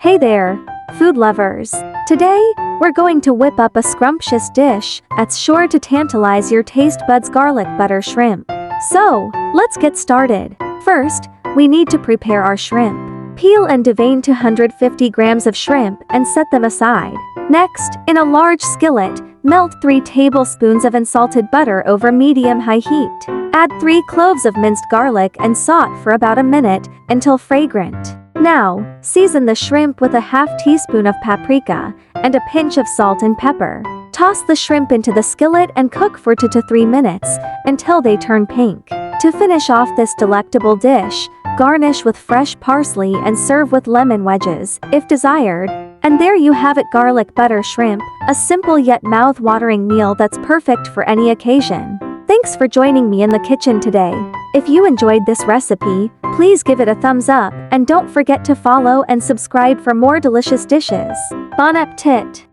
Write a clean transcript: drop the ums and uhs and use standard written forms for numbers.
Hey there, food lovers. Today, we're going to whip up a scrumptious dish that's sure to tantalize your taste buds: garlic butter shrimp. So, let's get started. First, we need to prepare our shrimp. Peel and devein 250 grams of shrimp and set them aside. Next, in a large skillet, melt 3 tablespoons of unsalted butter over medium-high heat. Add 3 cloves of minced garlic and saute for about a minute until fragrant. Now, season the shrimp with a half teaspoon of paprika and a pinch of salt and pepper. Toss the shrimp into the skillet and cook for 2 to 3 minutes until they turn pink. To finish off this delectable dish, garnish with fresh parsley and serve with lemon wedges, if desired. And there you have it, garlic butter shrimp, a simple yet mouth-watering meal that's perfect for any occasion. Thanks for joining me in the kitchen today. If you enjoyed this recipe, please give it a thumbs up and don't forget to follow and subscribe for more delicious dishes. Bon appetit!